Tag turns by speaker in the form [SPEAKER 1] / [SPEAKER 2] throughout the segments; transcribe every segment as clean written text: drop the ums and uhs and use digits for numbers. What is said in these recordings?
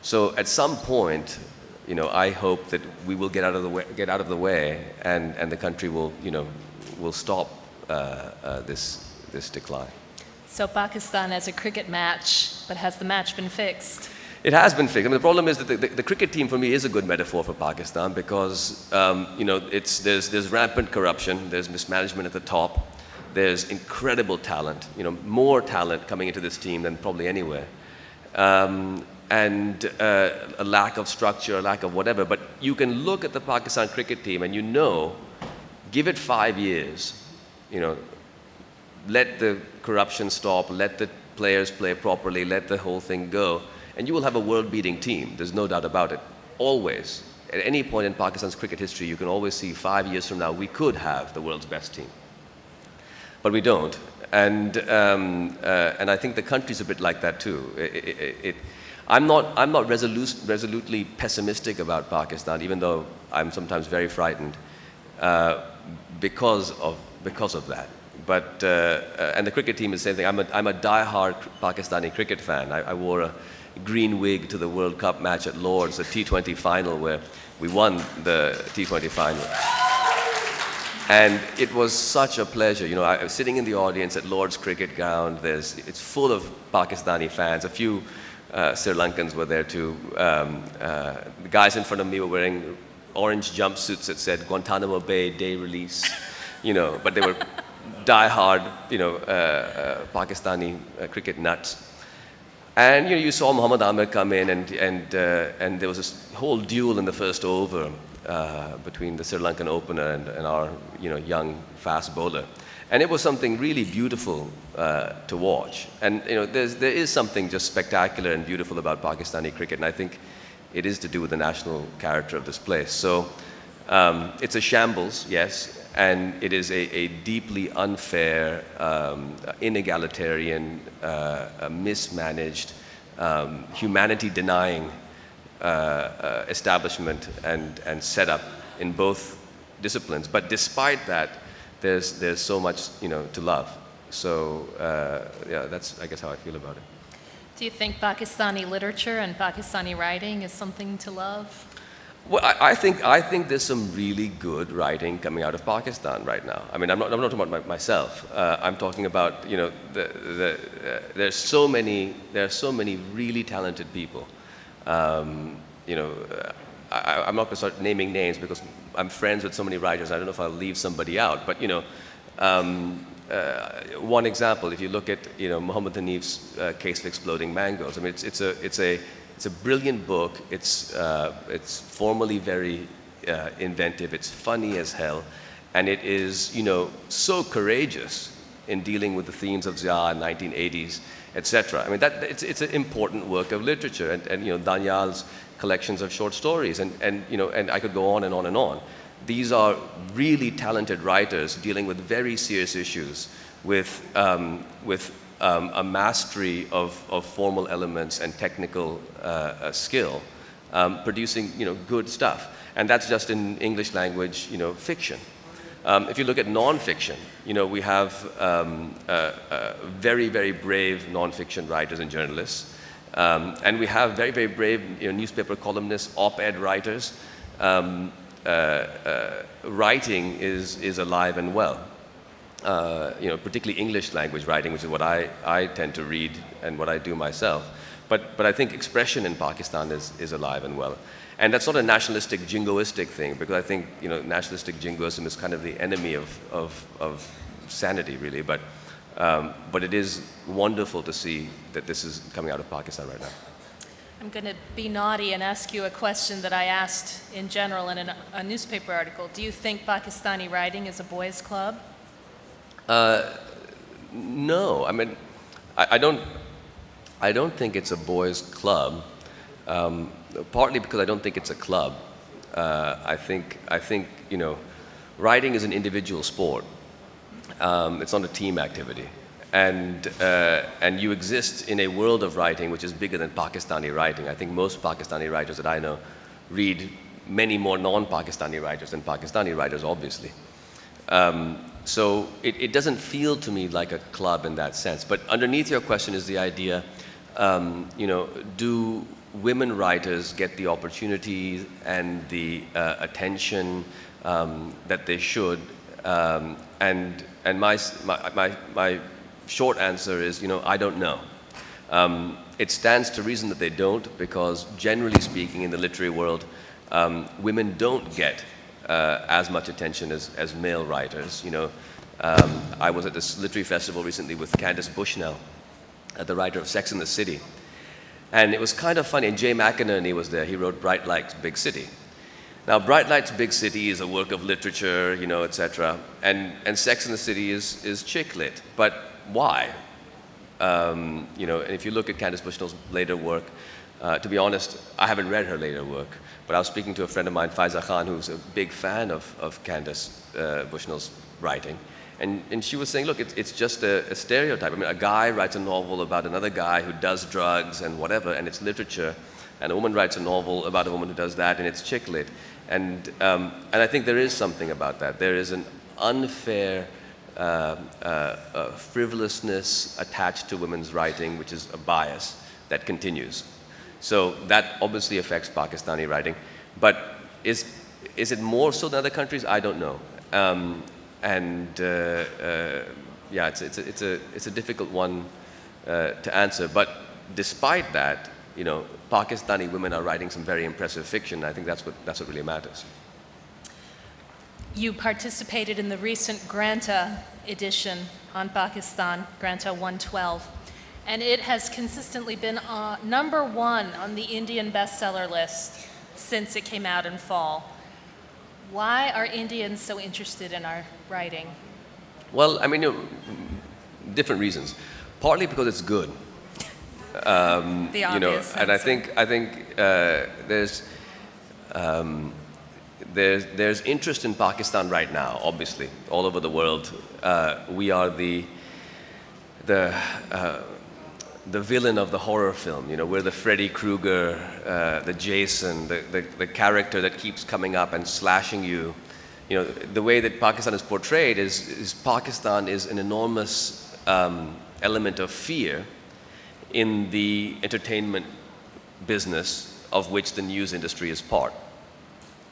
[SPEAKER 1] So at some point, I hope that we will get out of the way, and the country will stop this decline.
[SPEAKER 2] So Pakistan has a cricket match, but has the match been fixed?
[SPEAKER 1] It has been fixed. I mean, the problem is that the cricket team for me is a good metaphor for Pakistan because there's rampant corruption, there's mismanagement at the top, there's incredible talent, more talent coming into this team than probably anywhere, and a lack of structure, a lack of whatever. But you can look at the Pakistan cricket team and give it 5 years, let the corruption stop, let the players play properly, let the whole thing go, and you will have a world-beating team. There's no doubt about it. Always. At any point in Pakistan's cricket history, you can always see 5 years from now, we could have the world's best team. But we don't. And I think the country's a bit like that too. I'm not resolutely pessimistic about Pakistan, even though I'm sometimes very frightened because of that. But and the cricket team is the same thing. I'm a die-hard Pakistani cricket fan. I wore a green wig to the World Cup match at Lord's, the T20 final, where we won the T20 final. And it was such a pleasure. I was sitting in the audience at Lord's cricket ground. It's full of Pakistani fans. A few Sri Lankans were there too. The guys in front of me were wearing orange jumpsuits that said Guantanamo Bay Day Release, but they were die-hard, Pakistani cricket nuts. And you saw Mohammad Amir come in, and there was this whole duel in the first over between the Sri Lankan opener and our young fast bowler, and it was something really beautiful to watch. And there is something just spectacular and beautiful about Pakistani cricket, and I think it is to do with the national character of this place. So it's a shambles, yes. And it is a deeply unfair, inegalitarian, mismanaged, humanity-denying establishment and setup in both disciplines. But despite that, there's so much to love. So that's, I guess, how I feel about it.
[SPEAKER 2] Do you think Pakistani literature and Pakistani writing is something to love?
[SPEAKER 1] Well, I think there's some really good writing coming out of Pakistan right now. I mean, I'm not talking about myself. I'm talking about there's so many really talented people. I'm not going to start naming names because I'm friends with so many writers. I don't know if I'll leave somebody out. But one example, if you look at Muhammad Hanif's Case of Exploding Mangoes. I mean, it's a brilliant book. It's formally very inventive. It's funny as hell, and it is so courageous in dealing with the themes of Zia in 1980s, etc. I mean it's an important work of literature, and Danyal's collections of short stories, and I could go on and on and on. These are really talented writers dealing with very serious issues with a mastery of formal elements and technical skill, producing good stuff, and that's just in English language fiction. If you look at nonfiction, we have very, very brave nonfiction writers and journalists, and we have very, very brave newspaper columnists, op-ed writers. Writing is alive and well. Particularly English language writing, which is what I tend to read and what I do myself. But I think expression in Pakistan is alive and well. And that's not a nationalistic, jingoistic thing, because I think nationalistic jingoism is kind of the enemy of sanity, really. But it is wonderful to see that this is coming out of Pakistan right now.
[SPEAKER 2] I'm going to be naughty and ask you a question that I asked in general in a newspaper article. Do you think Pakistani writing is a boys' club?
[SPEAKER 1] No, I mean, I don't think it's a boys' club. Partly because I don't think it's a club. I think writing is an individual sport. It's not a team activity, and you exist in a world of writing which is bigger than Pakistani writing. I think most Pakistani writers that I know read many more non-Pakistani writers than Pakistani writers, obviously. So it doesn't feel to me like a club in that sense. But underneath your question is the idea, women writers get the opportunity and the attention that they should. And my short answer is, I don't know. It stands to reason that they don't, because generally speaking in the literary world, women don't get as much attention as male writers. I was at this literary festival recently with Candace Bushnell, the writer of Sex and the City. And it was kind of funny, and Jay McInerney was there. He wrote Bright Lights, Big City. Now, Bright Lights, Big City is a work of literature, etc. And Sex and the City is chick lit. But why? And if you look at Candace Bushnell's later work, to be honest, I haven't read her later work. But I was speaking to a friend of mine, Faiza Khan, who's a big fan of Candace Bushnell's writing. And she was saying, look, it's just a stereotype. I mean, a guy writes a novel about another guy who does drugs and whatever, and it's literature. And a woman writes a novel about a woman who does that, and it's chick lit. And I think there is something about that. There is an unfair frivolousness attached to women's writing, which is a bias that continues. So that obviously affects Pakistani writing. But is it more so than other countries? I don't know. Yeah, it's a difficult one to answer. But despite that, Pakistani women are writing some very impressive fiction. I think that's what really matters.
[SPEAKER 2] You participated in the recent Granta edition on Pakistan, Granta 112, and it has consistently been #1 on the Indian bestseller list since it came out in fall. Why are Indians so interested in our writing?
[SPEAKER 1] Well, I mean, different reasons. Partly because it's good.
[SPEAKER 2] The obvious
[SPEAKER 1] and I think there's interest in Pakistan right now. Obviously, all over the world, we are the villain of the horror film. We're the Freddy Krueger, the Jason, the character that keeps coming up and slashing you. The way that Pakistan is portrayed is Pakistan is an enormous element of fear in the entertainment business of which the news industry is part.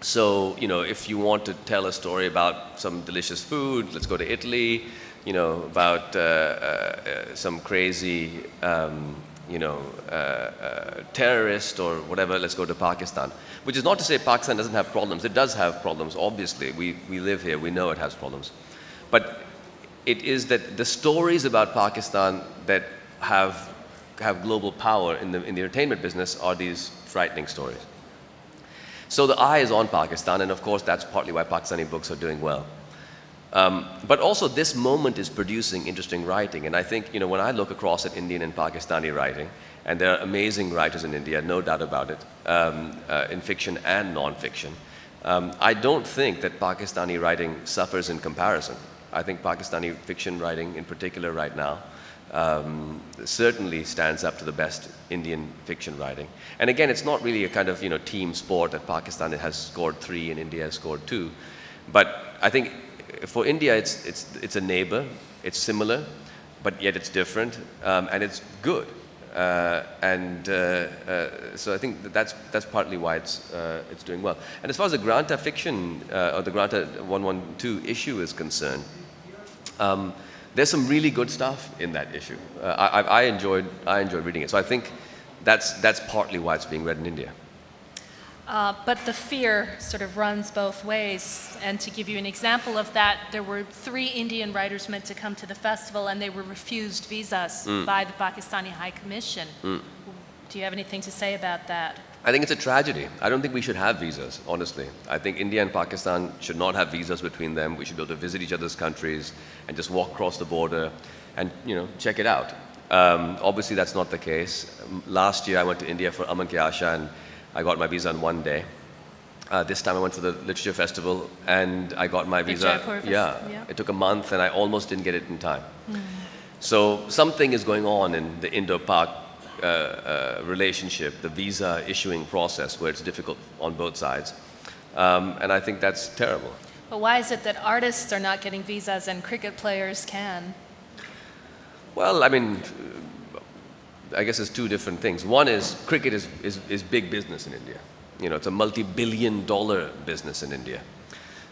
[SPEAKER 1] So, if you want to tell a story about some delicious food, let's go to Italy. About some crazy, terrorist or whatever, let's go to Pakistan. Which is not to say Pakistan doesn't have problems. It does have problems, obviously. We live here, we know it has problems. But it is that the stories about Pakistan that have global power in the entertainment business are these frightening stories. So the eye is on Pakistan, and of course that's partly why Pakistani books are doing well. But also this moment is producing interesting writing, and I think when I look across at Indian and Pakistani writing, and there are amazing writers in India, no doubt about it, in fiction and non-fiction, I don't think that Pakistani writing suffers in comparison. I think Pakistani fiction writing in particular right now certainly stands up to the best Indian fiction writing. And again, it's not really a kind of team sport that Pakistan has scored 3 and India has scored 2, but I think for India it's a neighbor, it's similar, but yet it's different, and it's good. So I think that's partly why it's doing well. And as far as the Granta fiction or the Granta 112 issue is concerned, there's some really good stuff in that issue. I enjoyed reading it. So I think that's partly why it's being read in India.
[SPEAKER 2] But the fear sort of runs both ways. And to give you an example of that, there were 3 Indian writers meant to come to the festival, and they were refused visas by the Pakistani High Commission. Do you have anything to say about that?
[SPEAKER 1] I think it's a tragedy. I don't think we should have visas, honestly. I think India and Pakistan should not have visas between them. We should be able to visit each other's countries and just walk across the border and check it out. Obviously, that's not the case. Last year, I went to India for Aman Ki Asha, and I got my visa in 1 day. This time I went for the literature festival and I got my visa. Yeah, it took a month and I almost didn't get it in time. So something is going on in the Indo-Pak relationship, the visa issuing process, where it's difficult on both sides. And I think that's terrible.
[SPEAKER 2] But why is it that artists are not getting visas and cricket players can?
[SPEAKER 1] Well, I mean, I guess there's two different things. One is cricket is big business in India. It's a multi-billion-dollar business in India.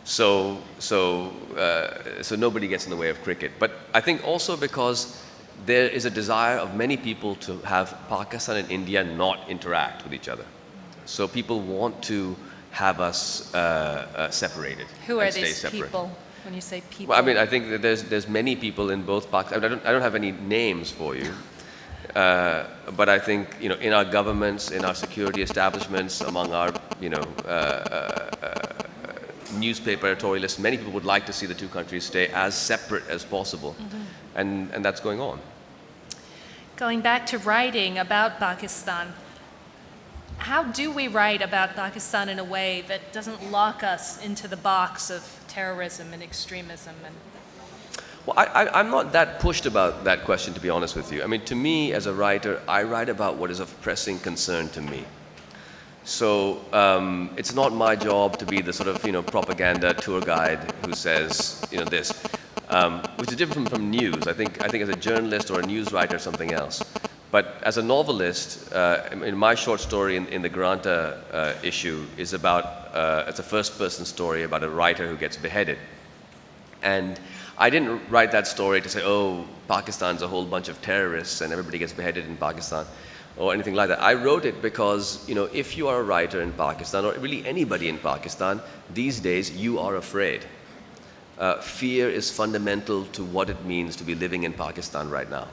[SPEAKER 1] So nobody gets in the way of cricket. But I think also because there is a desire of many people to have Pakistan and India not interact with each other. So people want to have us separated.
[SPEAKER 2] Who are
[SPEAKER 1] and stay
[SPEAKER 2] these
[SPEAKER 1] separate.
[SPEAKER 2] people? When you say people,
[SPEAKER 1] Well, I mean, I think that there's many people in both Pakistan. I don't have any names for you, but I think in our governments, in our security establishments, among our newspaper editorialists, many people would like to see the two countries stay as separate as possible, and that's going on.
[SPEAKER 2] going back to writing about Pakistan, how do we write about Pakistan in a way that doesn't lock us into the box of terrorism and extremism?
[SPEAKER 1] Well, I'm not that pushed about that question, to be honest with you. I mean, to me, as a writer, I write about what is of pressing concern to me. So it's not my job to be the sort of propaganda tour guide who says this, which is different from news. I think as a journalist or a news writer or something else. But as a novelist, in my short story in the Granta issue is about it's a first-person story about a writer who gets beheaded, and I didn't write that story to say, oh, Pakistan's a whole bunch of terrorists and everybody gets beheaded in Pakistan, or anything like that. I wrote it because, if you are a writer in Pakistan, or really anybody in Pakistan, these days you are afraid. Fear is fundamental to what it means to be living in Pakistan right now.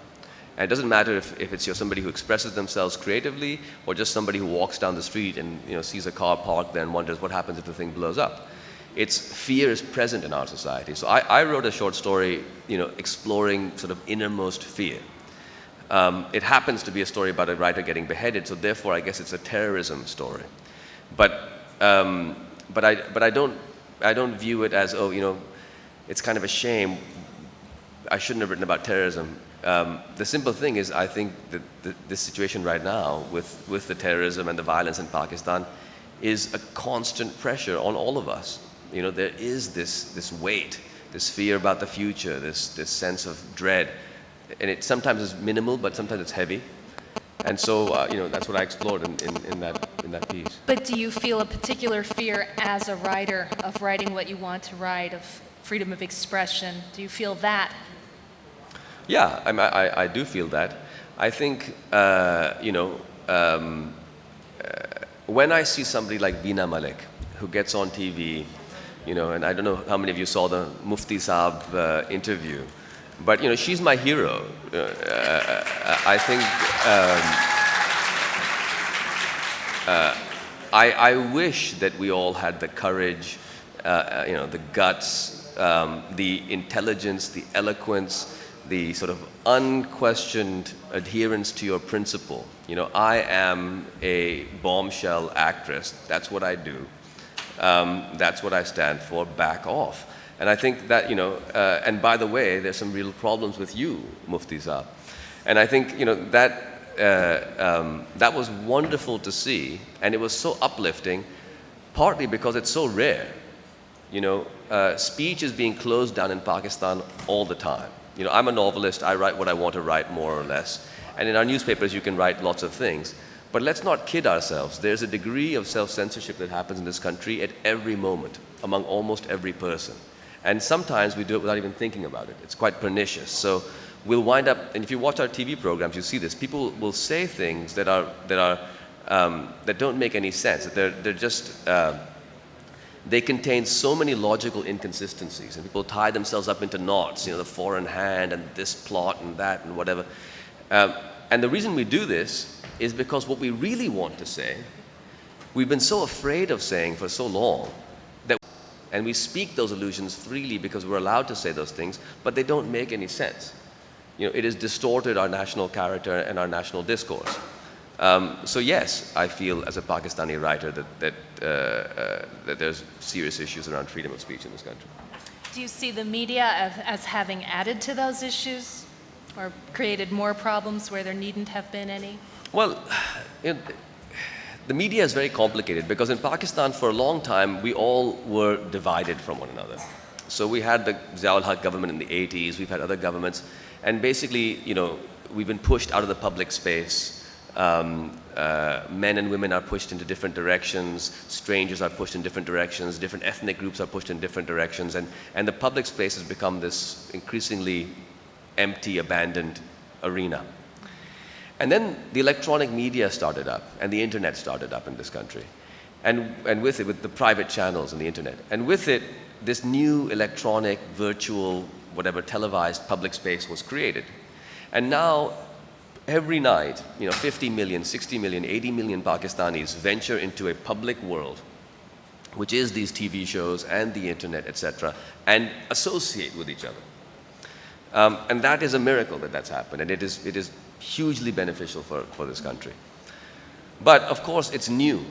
[SPEAKER 1] And it doesn't matter if it's somebody who expresses themselves creatively, or just somebody who walks down the street and sees a car parked there and wonders what happens if the thing blows up. Fear is present in our society. So I wrote a short story, exploring sort of innermost fear. It happens to be a story about a writer getting beheaded, so therefore I guess it's a terrorism story. But I don't view it as, it's kind of a shame. I shouldn't have written about terrorism. The simple thing is, I think that this situation right now with the terrorism and the violence in Pakistan is a constant pressure on all of us. There is this weight, this fear about the future, this sense of dread. And it sometimes is minimal, but sometimes it's heavy. And so, that's what I explored in that piece.
[SPEAKER 2] But do you feel a particular fear as a writer of writing what you want to write, of freedom of expression? Do you feel that?
[SPEAKER 1] Yeah, I do feel that. I think, when I see somebody like Veena Malik, who gets on TV, and I don't know how many of you saw the Mufti Saab interview, but she's my hero. I think I wish that we all had the courage, the guts, the intelligence, the eloquence, the sort of unquestioned adherence to your principle. I am a bombshell actress. That's what I do. That's what I stand for. Back off. And I think that, and by the way, there's some real problems with you, Mufti Saab. And I think, that was wonderful to see, and it was so uplifting, partly because it's so rare. Speech is being closed down in Pakistan all the time. I'm a novelist, I write what I want to write, more or less. And in our newspapers, you can write lots of things. But let's not kid ourselves. There's a degree of self-censorship that happens in this country at every moment, among almost every person. And sometimes we do it without even thinking about it. It's quite pernicious. So we'll wind up, and if you watch our TV programs, you see this. People will say things that don't make any sense. They're just, they contain so many logical inconsistencies, and people tie themselves up into knots, the foreign hand and this plot and that and whatever. And the reason we do this is because what we really want to say, we've been so afraid of saying for so long, and we speak those illusions freely because we're allowed to say those things, but they don't make any sense. It has distorted our national character and our national discourse. So yes, I feel as a Pakistani writer that there's serious issues around freedom of speech in this country.
[SPEAKER 2] Do you see the media as having added to those issues, or created more problems where there needn't have been any?
[SPEAKER 1] Well, the media is very complicated because in Pakistan for a long time we all were divided from one another. So we had the Ziaul Haq government in the 80s, we've had other governments, and basically, we've been pushed out of the public space. Men and women are pushed into different directions. Strangers are pushed in different directions. Different ethnic groups are pushed in different directions. And the public space has become this increasingly empty, abandoned arena. And then the electronic media started up, and the internet started up in this country. And with it, with the private channels and the internet. And with it, this new electronic, virtual, whatever, televised public space was created. And now, every night, 50 million, 60 million, 80 million Pakistanis venture into a public world, which is these TV shows and the internet, etc., and associate with each other. And that is a miracle that that's happened, and it is hugely beneficial for this country. But of course, it's new.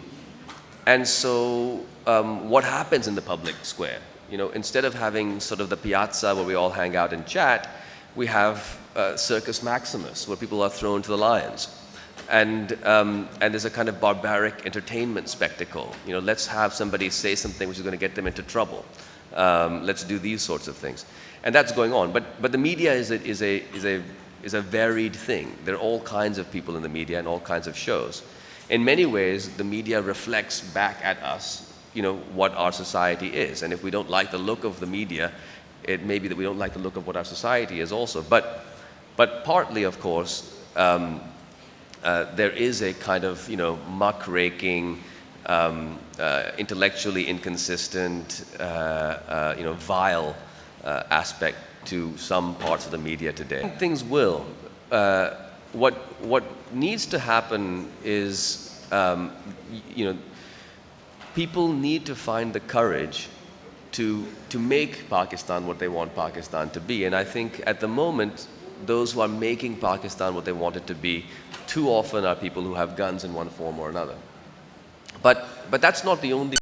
[SPEAKER 1] And so what happens in the public square? Instead of having sort of the piazza where we all hang out and chat, we have Circus Maximus, where people are thrown to the lions. And there's a kind of barbaric entertainment spectacle. Let's have somebody say something which is going to get them into trouble. Let's do these sorts of things. And that's going on. But the media is a varied thing. There are all kinds of people in the media and all kinds of shows. In many ways, the media reflects back at us, what our society is. And if we don't like the look of the media, it may be that we don't like the look of what our society is also. But partly, of course, there is a kind of, muckraking, intellectually inconsistent, vile aspect to some parts of the media today. Things will. What needs to happen is, people need to find the courage to make Pakistan what they want Pakistan to be. And I think at the moment, those who are making Pakistan what they want it to be, too often are people who have guns in one form or another. But that's not the only